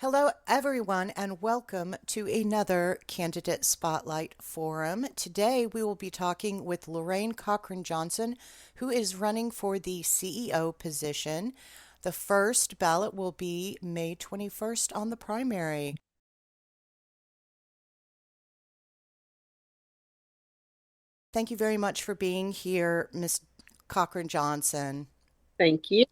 Hello, everyone, and welcome to another Candidate Spotlight Forum. Today, we will be talking with Lorraine Cochran-Johnson, who is running for the CEO position. The first ballot will be May 21st on the primary. Thank you very much for being here, Ms. Cochran-Johnson. Thank you.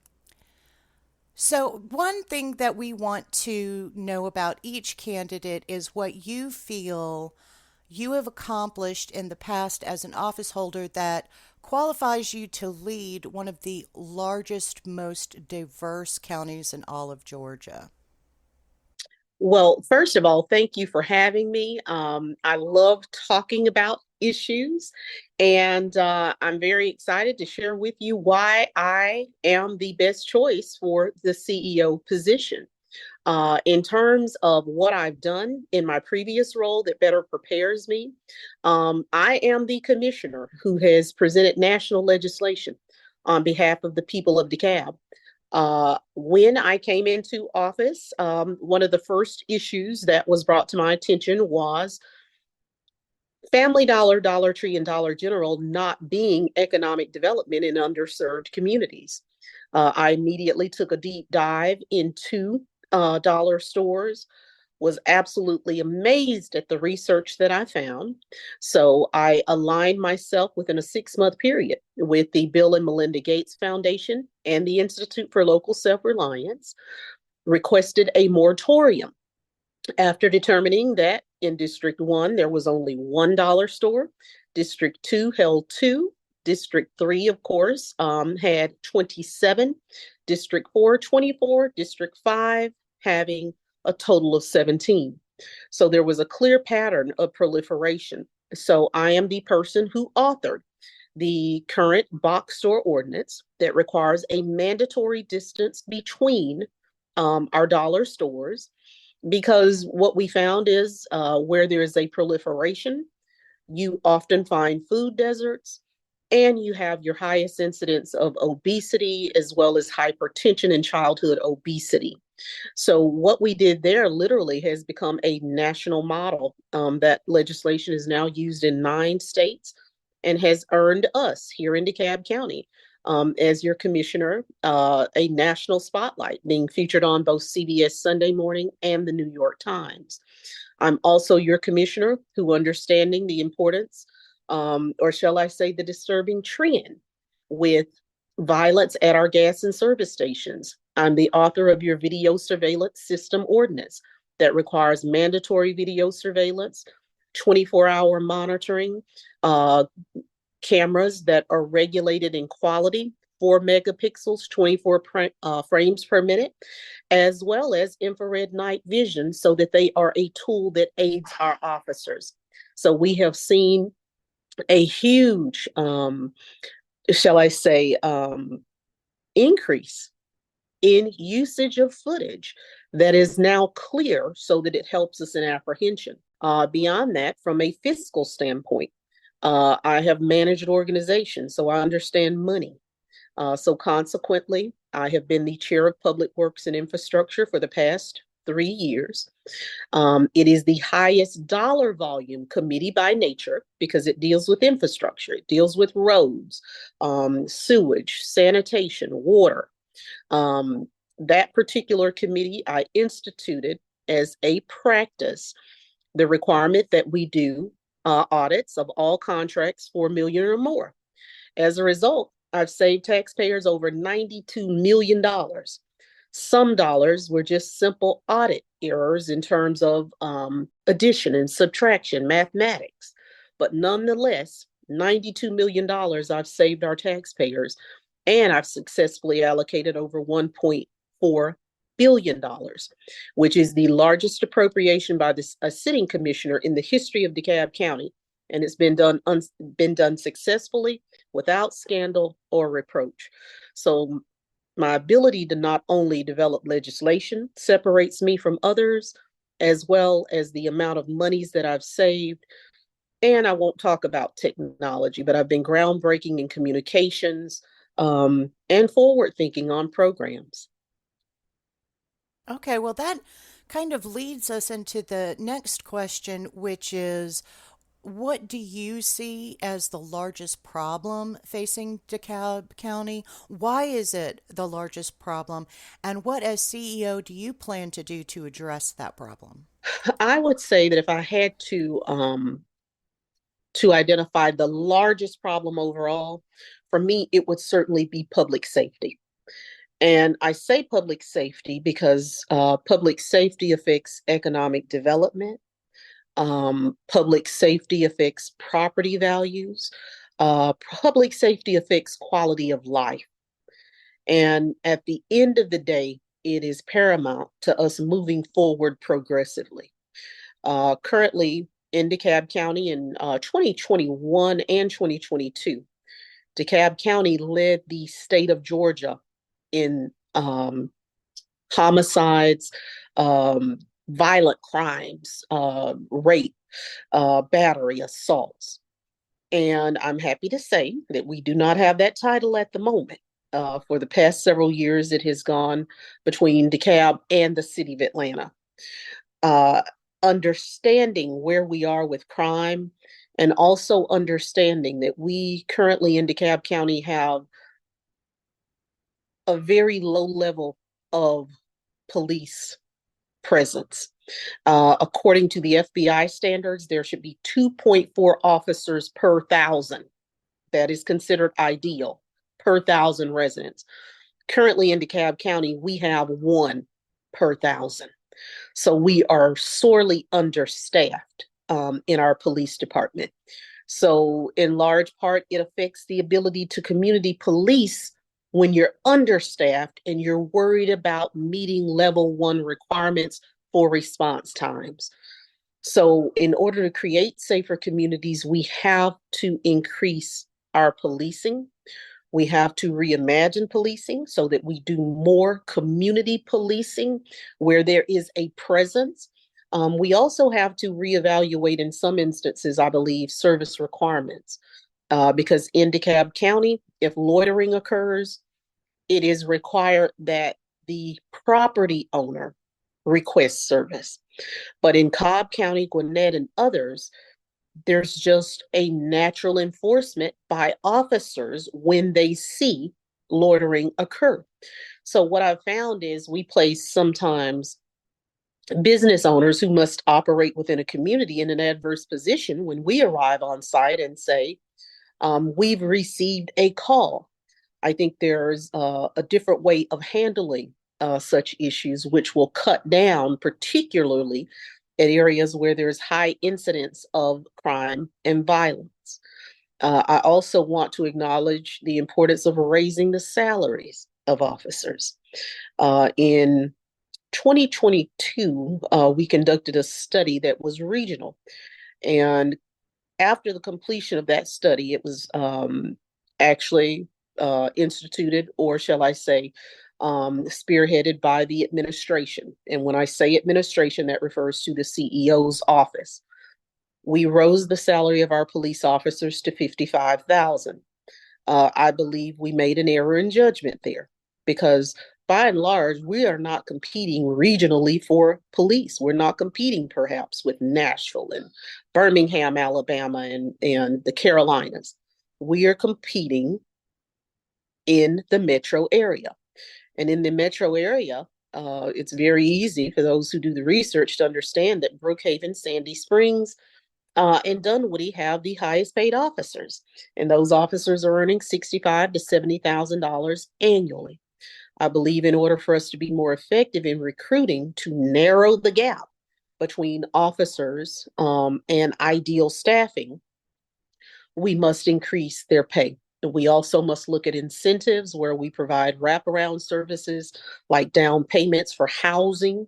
So, one thing that we want to know about each candidate is what you feel you have accomplished in the past as an office holder that qualifies you to lead one of the largest, most diverse counties in all of Georgia. Well, first of all, thank you for having me. I love talking about issues, and I'm very excited to share with you why I am the best choice for the CEO position. In terms of what I've done in my previous role that better prepares me, I am the commissioner who has presented national legislation on behalf of the people of DeKalb. When I came into office, one of the first issues that was brought to my attention was Family Dollar, Dollar Tree, and Dollar General not being economic development in underserved communities. I immediately took a deep dive into dollar stores, was absolutely amazed at the research that I found. So I aligned myself within a 6 month period with the Bill and Melinda Gates Foundation and the Institute for Local Self Reliance, requested a moratorium after determining that in District 1 there was only $1 store, District 2 held two, District 3, of course, had 27, District 4, 24, District 5 having a total of 17. So there was a clear pattern of proliferation. So I am the person who authored the current box store ordinance that requires a mandatory distance between our dollar stores, because what we found is where there is a proliferation, you often find food deserts, and you have your highest incidence of obesity as well as hypertension and childhood obesity. So what we did there literally has become a national model. That legislation is now used in 9 states and has earned us here in DeKalb County, as your commissioner, a national spotlight, being featured on both CBS Sunday Morning and the New York Times. I'm also your commissioner who understanding the importance, or shall I say, the disturbing trend with violence at our gas and service stations. I'm the author of your video surveillance system ordinance that requires mandatory video surveillance, 24-hour monitoring, uh, cameras that are regulated in quality, 4 megapixels, 24 frames per minute, as well as infrared night vision so that they are a tool that aids our officers. So we have seen a huge, shall I say, increase in usage of footage that is now clear so that it helps us in apprehension. Beyond that, from a fiscal standpoint, I have managed organizations, so I understand money. So consequently, I have been the chair of Public Works and Infrastructure for the past 3 years. It is the highest dollar volume committee by nature because it deals with infrastructure, it deals with roads, sewage, sanitation, water. That particular committee I instituted as a practice the requirement that we do audits of all contracts for 1 million or more. As a result, I've saved taxpayers over $92 million. Some dollars were just simple audit errors in terms of addition and subtraction, mathematics. But nonetheless, $92 million I've saved our taxpayers, and I've successfully allocated over $1.4 billion, which is the largest appropriation by a sitting commissioner in the history of DeKalb County. And it's been done successfully without scandal or reproach. So my ability to not only develop legislation separates me from others, as well as the amount of monies that I've saved. And I won't talk about technology, but I've been groundbreaking in communications, and forward thinking on programs. Okay, well, that kind of leads us into the next question, which is what do you see as the largest problem facing DeKalb County? Why is it the largest problem? And what, as CEO, do you plan to do to address that problem? I would say that if I had to identify the largest problem overall, for me, it would certainly be public safety. And I say public safety because public safety affects economic development. Public safety affects property values. Public safety affects quality of life. And at the end of the day, it is paramount to us moving forward progressively. Currently in DeKalb County in 2021 and 2022, DeKalb County led the state of Georgia in homicides, um, violent crimes, rape, battery, assaults. And I'm happy to say that we do not have that title at the moment. For the past several years, it has gone between DeKalb and the city of Atlanta. Uh, Understanding where we are with crime and also understanding that we currently in DeKalb County have a very low level of police presence. According to the FBI standards, there should be 2.4 officers per thousand. That is considered ideal per thousand residents. Currently in DeKalb County, we have one per thousand. So we are sorely understaffed in our police department. So, in large part, it affects the ability to community police when you're understaffed and you're worried about meeting level one requirements for response times. So, in order to create safer communities, we have to increase our policing. We have to reimagine policing so that we do more community policing where there is a presence. We also have to reevaluate, in some instances, I believe, service requirements. Because in DeKalb County, if loitering occurs, it is required that the property owner request service. But in Cobb County, Gwinnett, and others, there's just a natural enforcement by officers when they see loitering occur. So, what I've found is we place sometimes business owners who must operate within a community in an adverse position when we arrive on site and say, we've received a call. I think there's a different way of handling such issues, which will cut down, particularly at areas where there's high incidence of crime and violence. I also want to acknowledge the importance of raising the salaries of officers. In 2022, we conducted a study that was regional. And after the completion of that study, it was actually instituted, or shall I say, spearheaded by the administration. And when I say administration, that refers to the CEO's office. We rose the salary of our police officers to $55,000. I believe we made an error in judgment there because by and large, we are not competing regionally for police. We're not competing perhaps with Nashville and Birmingham, Alabama, and the Carolinas. We are competing in the metro area. And in the metro area, it's very easy for those who do the research to understand that Brookhaven, Sandy Springs, and Dunwoody have the highest paid officers, and those officers are earning $65,000 to $70,000 annually. I believe in order for us to be more effective in recruiting, to narrow the gap between officers and ideal staffing, we must increase their pay. We also must look at incentives where we provide wraparound services like down payments for housing.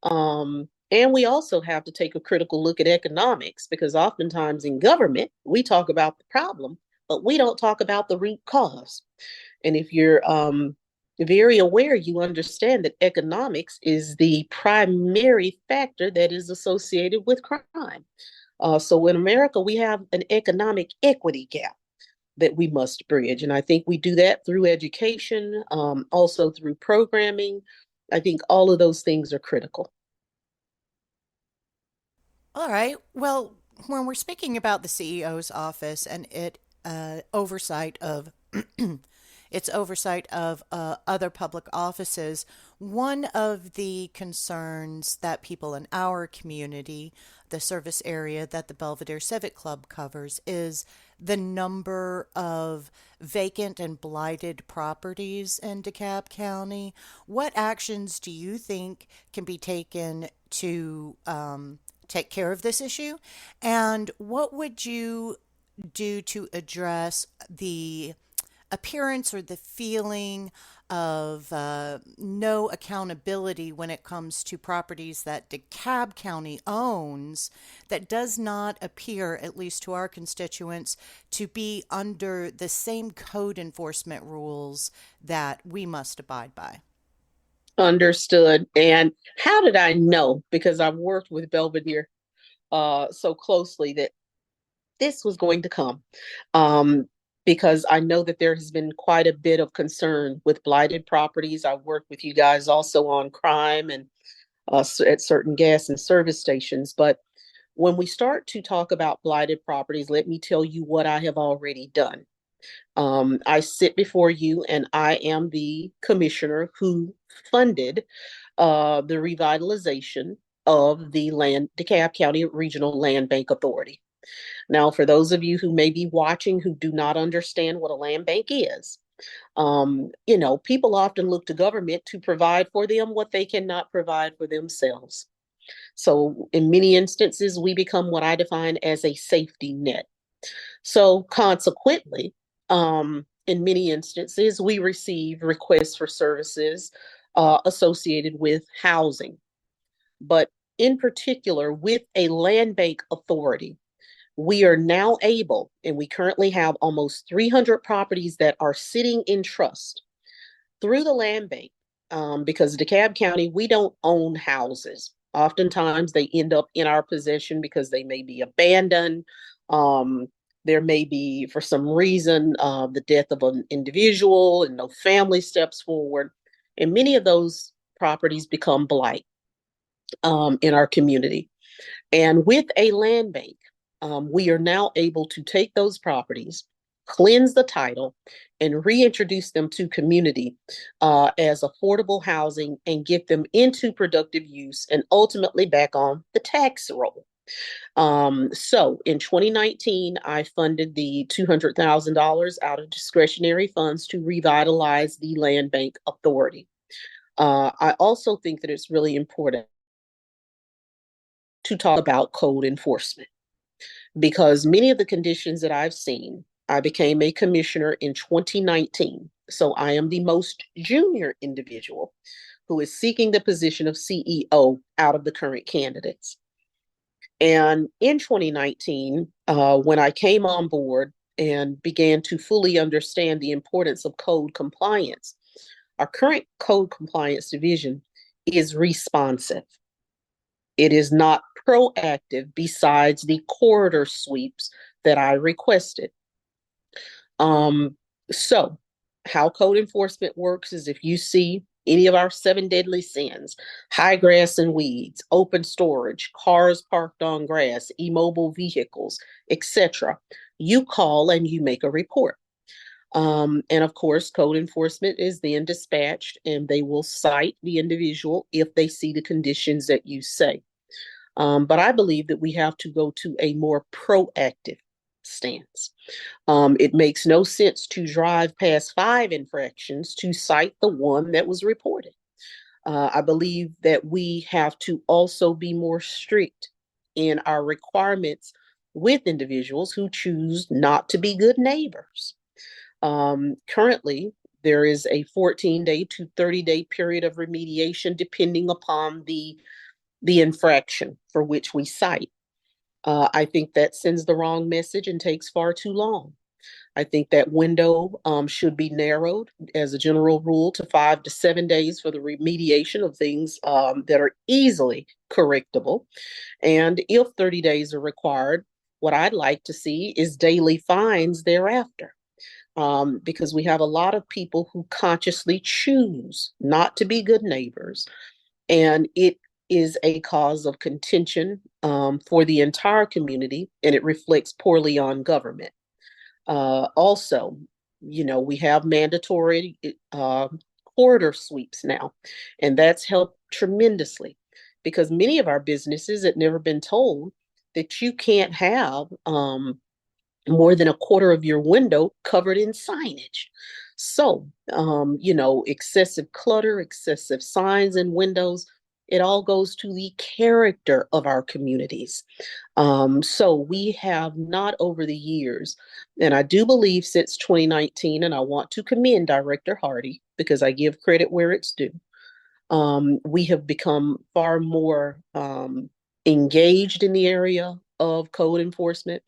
And we also have to take a critical look at economics because oftentimes in government, we talk about the problem, but we don't talk about the root cause. And if you're very aware, you understand that economics is the primary factor that is associated with crime. So in America, we have an economic equity gap that we must bridge. And I think we do that through education, also through programming. I think all of those things are critical. All right. Well, when we're speaking about the CEO's office and oversight of its oversight of other public offices, one of the concerns that people in our community, the service area that the Belvedere Civic Club covers, is the number of vacant and blighted properties in DeKalb County. What actions do you think can be taken to take care of this issue? And what would you do to address the appearance or the feeling of no accountability when it comes to properties that DeKalb County owns that does not appear, at least to our constituents, to be under the same code enforcement rules that we must abide by? Understood. And how did I know? Because I've worked with Belvedere so closely that this was going to come. Um, because I know that there has been quite a bit of concern with blighted properties. I worked with you guys also on crime and at certain gas and service stations. But when we start to talk about blighted properties, let me tell you what I have already done. I sit before you, and I am the commissioner who funded the revitalization of the DeKalb County Regional Land Bank Authority. Now, for those of you who may be watching who do not understand what a land bank is, people often look to government to provide for them what they cannot provide for themselves. So, in many instances, we become what I define as a safety net. So, consequently, in many instances, we receive requests for services associated with housing. But in particular, with a land bank authority, we are now able, and we currently have almost 300 properties that are sitting in trust through the land bank. Because DeKalb County, we don't own houses. Oftentimes, they end up in our possession because they may be abandoned. Um, there may be, for some reason, the death of an individual and no family steps forward. And many of those properties become blight in our community. And with a land bank, we are now able to take those properties, cleanse the title, and reintroduce them to community as affordable housing and get them into productive use and ultimately back on the tax roll. So in 2019, I funded the $200,000 out of discretionary funds to revitalize the Land Bank Authority. I also think that it's really important to talk about code enforcement because many of the conditions that I've seen, I became a commissioner in 2019. So I am the most junior individual who is seeking the position of CEO out of the current candidates. And in 2019, when I came on board and began to fully understand the importance of code compliance, our current code compliance division is responsive. It is not proactive besides the corridor sweeps that I requested. So how code enforcement works is if you see any of our 7 deadly sins, high grass and weeds, open storage, cars parked on grass, immobile vehicles, etc., you call and you make a report. And of course, code enforcement is then dispatched and they will cite the individual if they see the conditions that you say. But I believe that we have to go to a more proactive stance. It makes no sense to drive past 5 infractions to cite the one that was reported. I believe that we have to also be more strict in our requirements with individuals who choose not to be good neighbors. Currently, there is a 14-day to 30-day period of remediation depending upon the infraction for which we cite. I think that sends the wrong message and takes far too long. I think that window should be narrowed as a general rule to 5 to 7 days for the remediation of things that are easily correctable. And if 30 days are required, what I'd like to see is daily fines thereafter. Because we have a lot of people who consciously choose not to be good neighbors. And it is a cause of contention for the entire community, and it reflects poorly on government. Also, we have mandatory corridor sweeps now, and that's helped tremendously because many of our businesses had never been told that you can't have more than a quarter of your window covered in signage. So, excessive clutter, excessive signs and windows, it all goes to the character of our communities. So we have not over the years, and I do believe since 2019, and I want to commend Director Hardy because I give credit where it's due. We have become far more engaged in the area of code enforcement,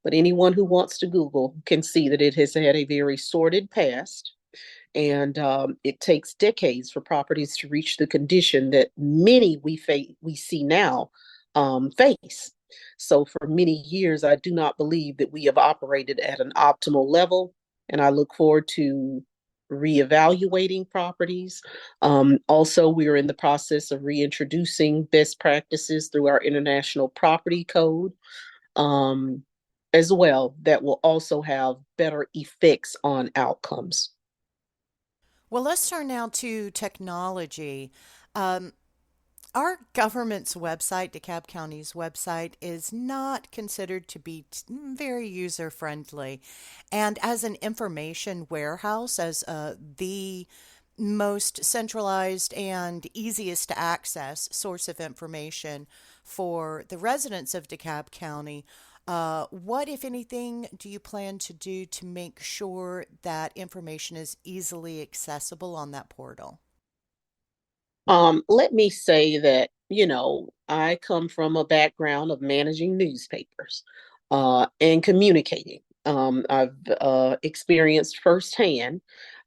but anyone who wants to Google can see that it has had a very sordid past. And it takes decades for properties to reach the condition that many we see now face. So for many years, I do not believe that we have operated at an optimal level, and I look forward to reevaluating properties. Also, we are in the process of reintroducing best practices through our International Property Code as well, that will also have better effects on outcomes. Well, let's turn now to technology. Um, our government's website, DeKalb County's website, is not considered to be very user friendly. And as an information warehouse, as the most centralized and easiest to access source of information for the residents of DeKalb County, what, if anything, do you plan to do to make sure that information is easily accessible on that portal? Let me say that, I come from a background of managing newspapers and communicating. I've experienced firsthand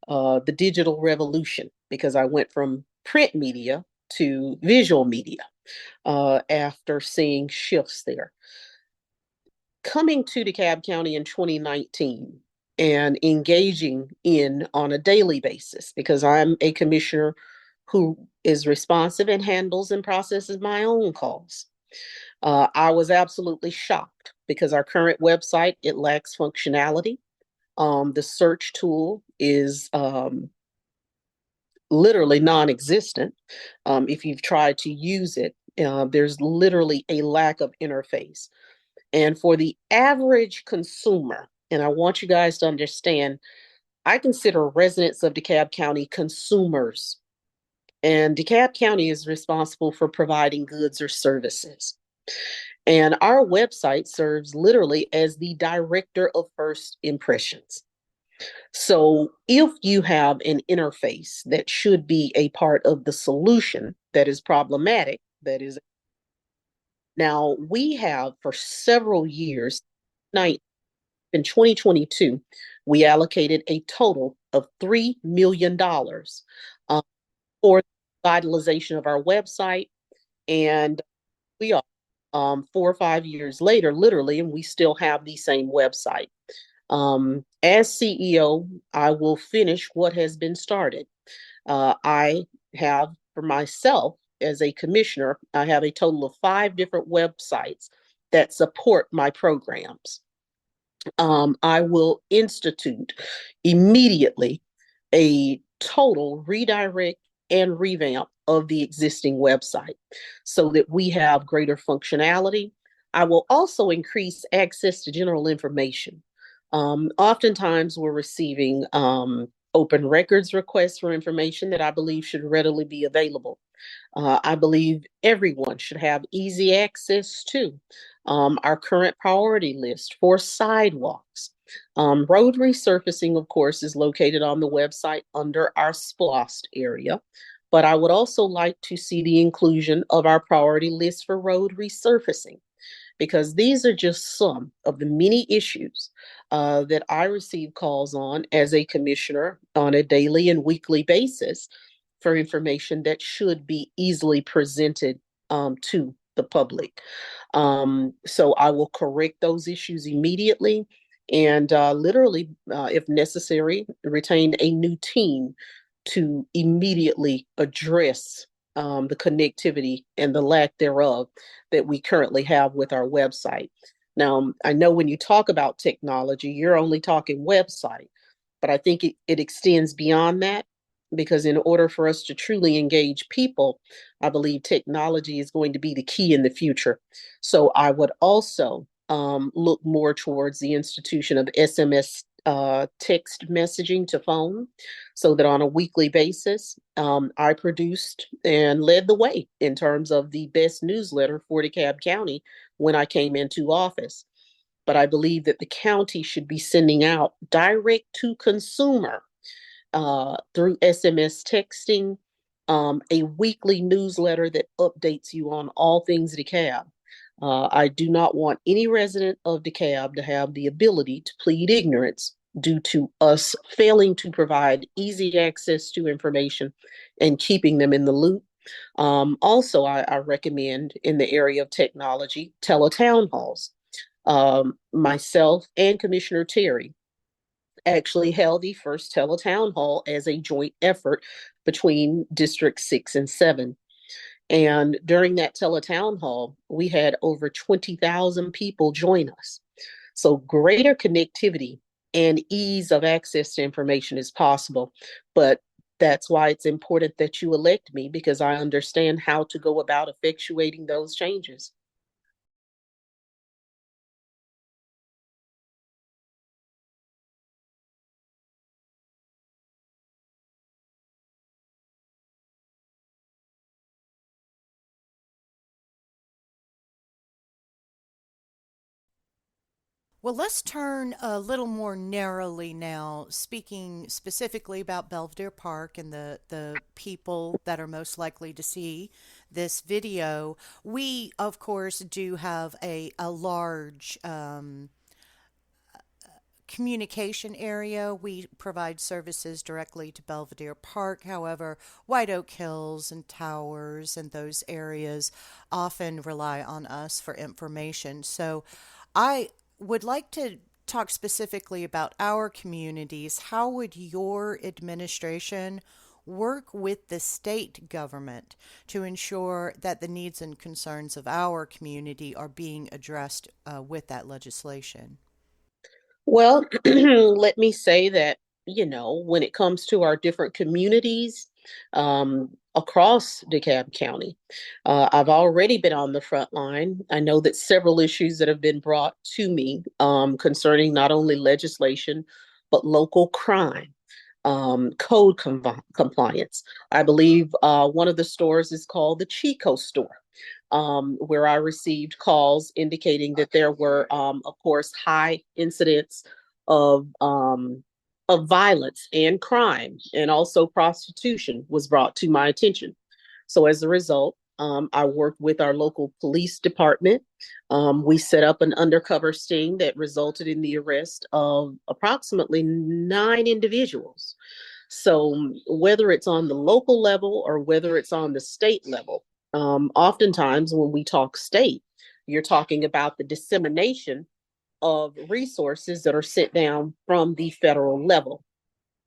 the digital revolution because I went from print media to visual media after seeing shifts there. Coming to DeKalb County in 2019 and engaging in on a daily basis because I'm a commissioner who is responsive and handles and processes my own calls. I was absolutely shocked because our current website, it lacks functionality. The search tool is literally non-existent. If you've tried to use it, there's literally a lack of interface. And for the average consumer, and I want you guys to understand, I consider residents of DeKalb County consumers. And DeKalb County is responsible for providing goods or services. And our website serves literally as the director of first impressions. So if you have an interface that should be a part of the solution that is problematic, that is now we have for several years, in 2022, we allocated a total of $3 million for the vitalization of our website. And we are 4 or 5 years later, literally, and we still have the same website. As CEO, I will finish what has been started. I have, for myself, as a commissioner, I have a total of 5 different websites that support my programs. I will institute immediately a total redirect and revamp of the existing website so that we have greater functionality. I will also increase access to general information. Oftentimes, we're receiving open records requests for information that I believe should readily be available. I believe everyone should have easy access to our current priority list for sidewalks. Road resurfacing, of course, is located on the website under our SPLOST area, but I would also like to see the inclusion of our priority list for road resurfacing because these are just some of the many issues that I receive calls on as a commissioner on a daily and weekly basis for information that should be easily presented to the public. So I will correct those issues immediately and literally, if necessary, retain a new team to immediately address the connectivity and the lack thereof that we currently have with our website. Now, I know when you talk about technology, you're only talking website, but I think it extends beyond that because in order for us to truly engage people, I believe technology is going to be the key in the future. So I would also look more towards the institution of SMS text messaging to phone so that on a weekly basis, I produced and led the way in terms of the best newsletter for DeKalb County when I came into office. But I believe that the county should be sending out direct to consumer through SMS texting, a weekly newsletter that updates you on all things DeKalb. I do not want any resident of DeKalb to have the ability to plead ignorance due to us failing to provide easy access to information and keeping them in the loop. Also, I recommend in the area of technology, teletown halls. Myself and Commissioner Terry actually held the first teletown hall as a joint effort between District 6 and 7. And during that teletown hall, we had over 20,000 people join us. So greater connectivity and ease of access to information is possible. But that's why it's important that you elect me because I understand how to go about effectuating those changes. Well, let's turn a little more narrowly now, speaking specifically about Belvedere Park and the people that are most likely to see this video. We, of course, do have a large communication area. We provide services directly to Belvedere Park. However, White Oak Hills and Towers and those areas often rely on us for information. So I would like to talk specifically about our communities. How would your administration work with the state government to ensure that the needs and concerns of our community are being addressed with that legislation? Well, let me say that, when it comes to our different communities across DeKalb County, I've already been on the front line. I know that several issues that have been brought to me concerning not only legislation, but local crime, code compliance. I believe one of the stores is called the Chico store. Where I received calls indicating that there were, of course, high incidents of of violence and crime, and also prostitution was brought to my attention. So as a result, I worked with our local police department. We set up an undercover sting that resulted in the arrest of approximately 9 individuals. So whether it's on the local level or whether it's on the state level, oftentimes when we talk state, you're talking about the dissemination of resources that are sent down from the federal level.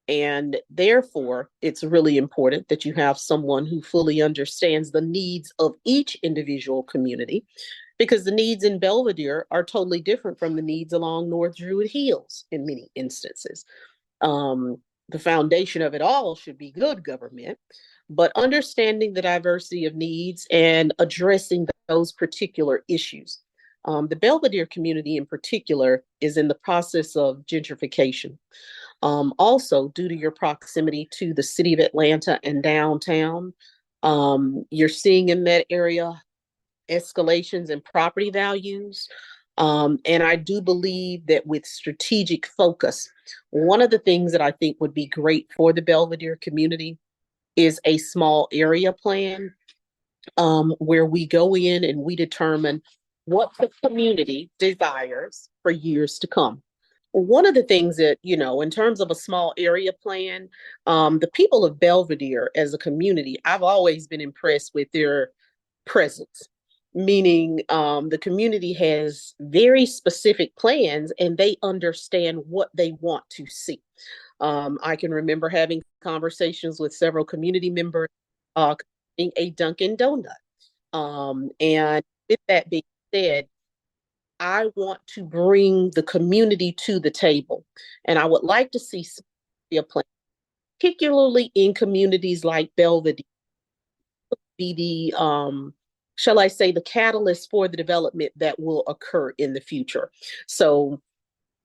And therefore, it's really important that you have someone who fully understands the needs of each individual community because the needs in Belvedere are totally different from the needs along North Druid Hills in many instances. Um, the foundation of it all should be good government, but understanding the diversity of needs and addressing those particular issues. The Belvedere community in particular is in the process of gentrification. Also, due to your proximity to the city of Atlanta and downtown, you're seeing in that area escalations in property values. And I do believe that with strategic focus, one of the things that I think would be great for the Belvedere community is a small area plan where we go in and we determine what the community desires for years to come. One of the things that, in terms of a small area plan, the people of Belvedere as a community, I've always been impressed with their presence, meaning the community has very specific plans and they understand what they want to see. I can remember having conversations with several community members a Dunkin' Donut. And with that being said, I want to bring the community to the table. And I would like to see a plan, particularly in communities like Belvedere, be shall I say, the catalyst for the development that will occur in the future. So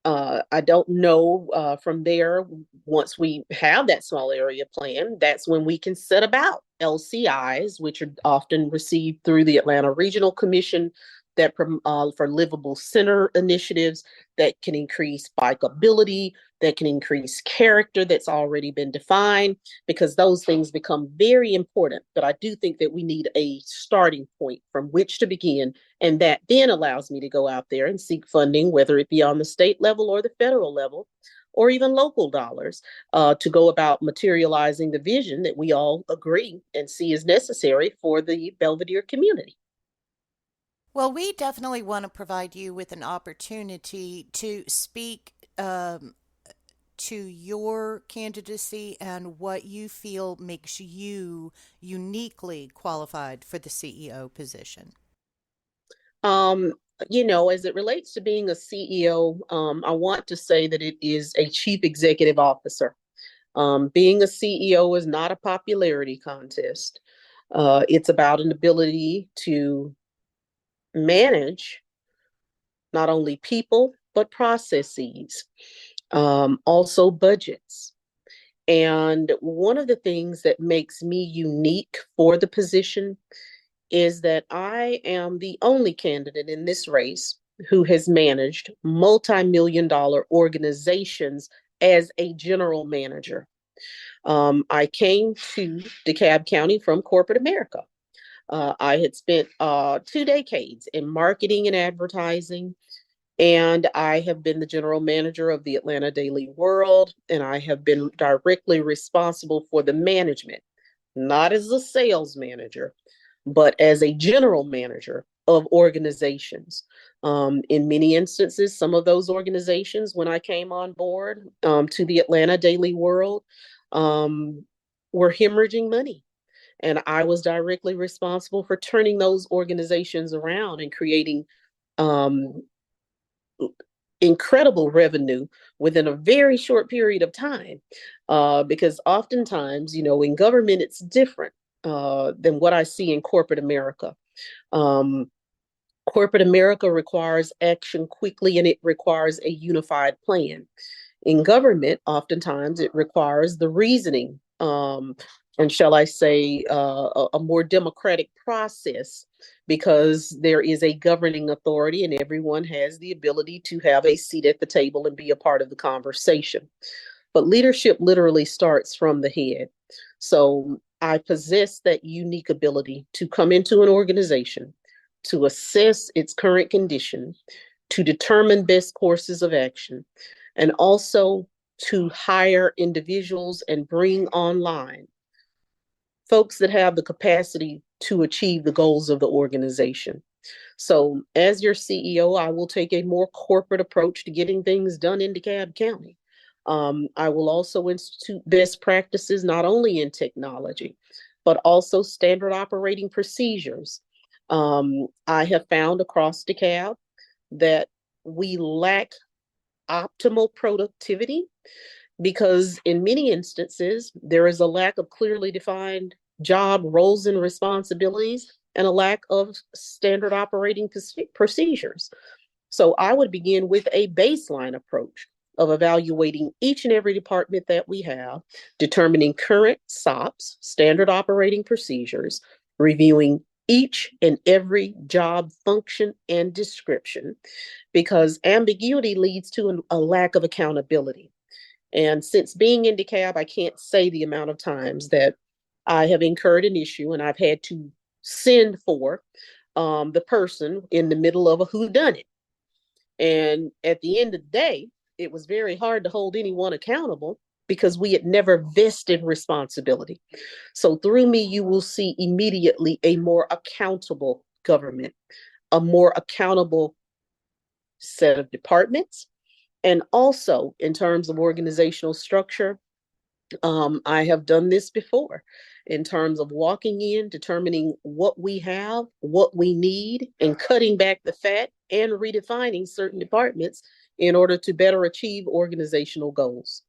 I don't know from there, once we have that small area plan, that's when we can set about LCIs, which are often received through the Atlanta Regional Commission that for livable center initiatives that can increase bikeability, that can increase character that's already been defined, because those things become very important. But I do think that we need a starting point from which to begin, and that then allows me to go out there and seek funding, whether it be on the state level or the federal level, or even local dollars, to go about materializing the vision that we all agree and see is necessary for the Belvedere community. Well, we definitely want to provide you with an opportunity to speak to your candidacy and what you feel makes you uniquely qualified for the CEO position. Um, as it relates to being a CEO, I want to say that it is a chief executive officer. Being a CEO is not a popularity contest. It's about an ability to manage not only people, but processes, also budgets. And one of the things that makes me unique for the position is that I am the only candidate in this race who has managed multi-million dollar organizations as a general manager. I came to DeKalb County from corporate America. I had spent 2 decades in marketing and advertising, and I have been the general manager of the Atlanta Daily World, and I have been directly responsible for the management, not as a sales manager, but as a general manager of organizations. In many instances, some of those organizations, when I came on board to the Atlanta Daily World, um, were hemorrhaging money. And I was directly responsible for turning those organizations around and creating um, incredible revenue within a very short period of time. Because oftentimes, in government, it's different than what I see in corporate America. Um, Corporate America requires action quickly, and it requires a unified plan. In government, oftentimes it requires the reasoning, and shall I say, a more democratic process, because there is a governing authority and everyone has the ability to have a seat at the table and be a part of the conversation. But leadership literally starts from the head. So I possess that unique ability to come into an organization, to assess its current condition, to determine best courses of action, and also to hire individuals and bring online folks that have the capacity to achieve the goals of the organization. So, as your CEO, I will take a more corporate approach to getting things done in DeKalb County. I will also institute best practices not only in technology, but also standard operating procedures. I have found across DeKalb that we lack optimal productivity because in many instances there is a lack of clearly defined job roles and responsibilities and a lack of standard operating procedures. So I would begin with a baseline approach of evaluating each and every department that we have, determining current SOPs, standard operating procedures, reviewing each and every job function and description, because ambiguity leads to a lack of accountability. And since being in DeKalb, I can't say the amount of times that I have incurred an issue and I've had to send for the person in the middle of a whodunit. And at the end of the day, it was very hard to hold anyone accountable because we had never vested responsibility. So through me, you will see immediately a more accountable government, a more accountable set of departments, and also in terms of organizational structure, I have done this before in terms of walking in, determining what we have, what we need, and cutting back the fat and redefining certain departments in order to better achieve organizational goals.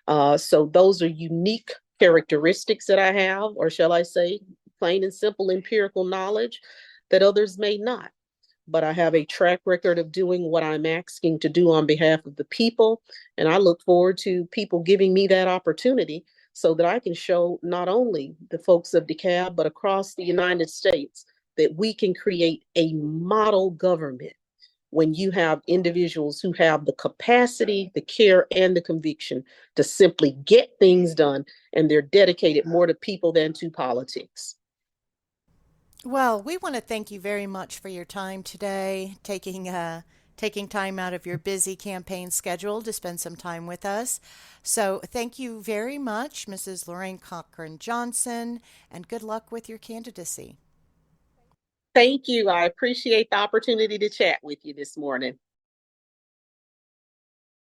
So those are unique characteristics that I have, or shall I say, plain and simple empirical knowledge that others may not. But I have a track record of doing what I'm asking to do on behalf of the people. And I look forward to people giving me that opportunity so that I can show not only the folks of DeKalb, but across the United States that we can create a model government when you have individuals who have the capacity, the care, and the conviction to simply get things done, and they're dedicated more to people than to politics. Well, we want to thank you very much for your time today, taking time out of your busy campaign schedule to spend some time with us. So, thank you very much, Mrs. Lorraine Cochran-Johnson, and good luck with your candidacy. Thank you. I appreciate the opportunity to chat with you this morning.